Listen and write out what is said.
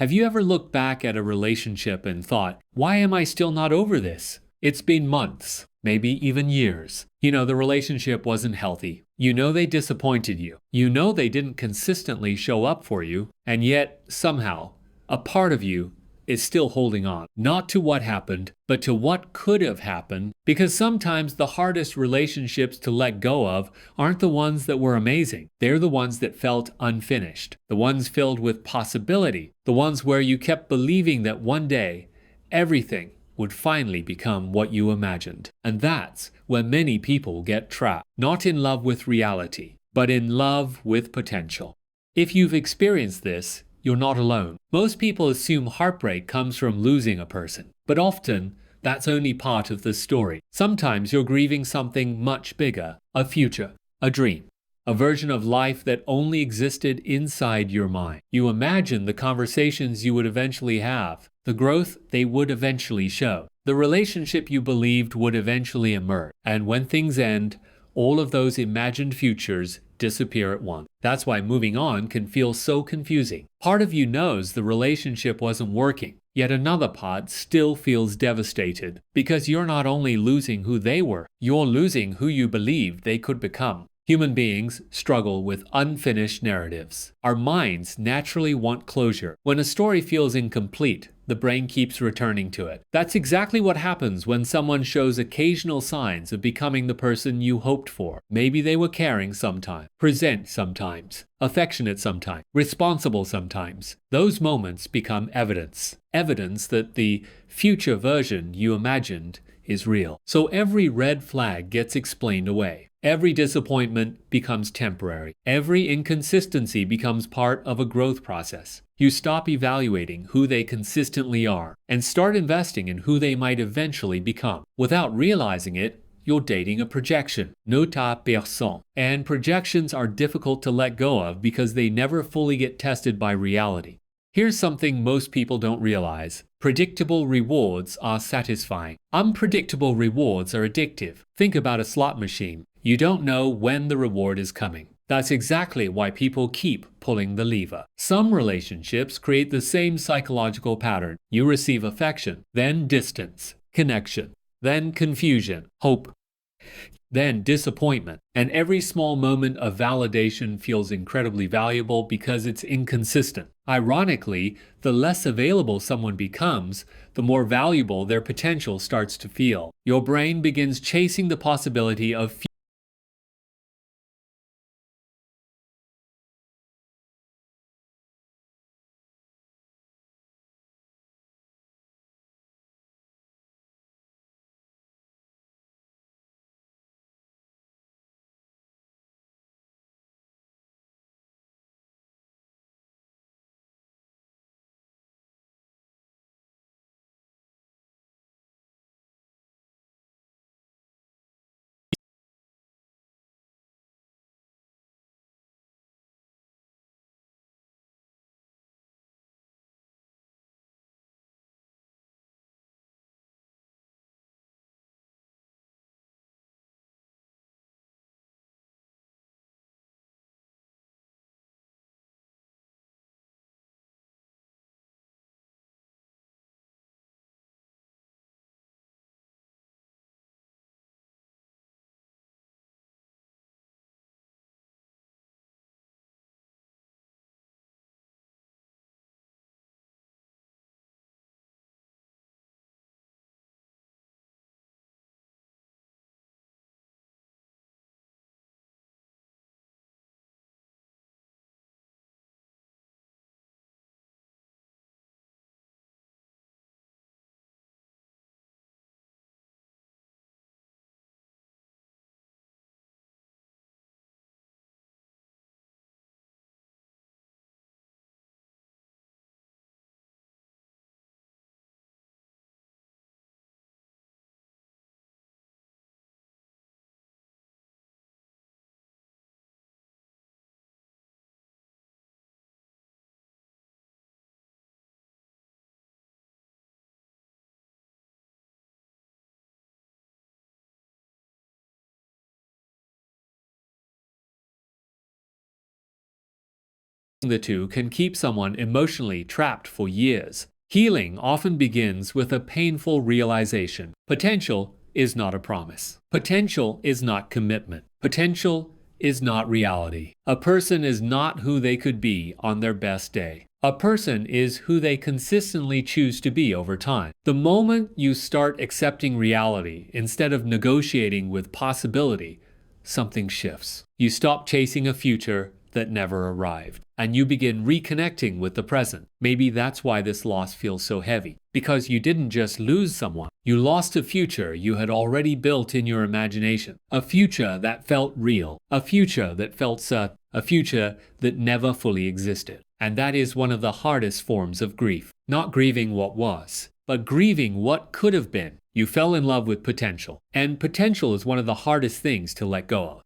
Have you ever looked back at a relationship and thought, why am I still not over this? It's been months, maybe even years. You know, the relationship wasn't healthy. You know they disappointed you. You know they didn't consistently show up for you. And yet, somehow, a part of you is still holding on. Not to what happened, but to what could have happened. Because sometimes the hardest relationships to let go of aren't the ones that were amazing. They're the ones that felt unfinished. The ones filled with possibility. The ones where you kept believing that one day, everything would finally become what you imagined. And that's where many people get trapped. Not in love with reality, but in love with potential. If you've experienced this, you're not alone. Most people assume heartbreak comes from losing a person, but often that's only part of the story. Sometimes you're grieving something much bigger, a future, a dream, a version of life that only existed inside your mind. You imagine the conversations you would eventually have, the growth they would eventually show, the relationship you believed would eventually emerge. And when things end, all of those imagined futures disappear at once. That's why moving on can feel so confusing. Part of you knows the relationship wasn't working, yet another part still feels devastated because you're not only losing who they were, you're losing who you believed they could become. Human beings struggle with unfinished narratives. Our minds naturally want closure. When a story feels incomplete, the brain keeps returning to it. That's exactly what happens when someone shows occasional signs of becoming the person you hoped for. Maybe they were caring sometimes, present sometimes, affectionate sometimes, responsible sometimes. Those moments become evidence. Evidence that the future version you imagined is real. So every red flag gets explained away. Every disappointment becomes temporary. Every inconsistency becomes part of a growth process. You stop evaluating who they consistently are and start investing in who they might eventually become. Without realizing it, you're dating a projection, nota personne. And projections are difficult to let go of because they never fully get tested by reality. Here's something most people don't realize. Predictable rewards are satisfying. Unpredictable rewards are addictive. Think about a slot machine. You don't know when the reward is coming. That's exactly why people keep pulling the lever. Some relationships create the same psychological pattern. You receive affection, then distance, connection, then confusion, hope, then disappointment. And every small moment of validation feels incredibly valuable because it's inconsistent. Ironically, the less available someone becomes, the more valuable their potential starts to feel. Your brain begins chasing the possibility of The two can keep someone emotionally trapped for years. Healing often begins with a painful realization. Potential is not a promise. Potential is not commitment. Potential is not reality. A person is not who they could be on their best day. A person is who they consistently choose to be over time. The moment you start accepting reality instead of negotiating with possibility, something shifts. You stop chasing a future that never arrived, and you begin reconnecting with the present. Maybe that's why this loss feels so heavy, because you didn't just lose someone, you lost a future you had already built in your imagination, a future that felt real, a future that felt certain, a future that never fully existed. And that is one of the hardest forms of grief. Not grieving what was, but grieving what could have been. You fell in love with potential, and potential is one of the hardest things to let go of.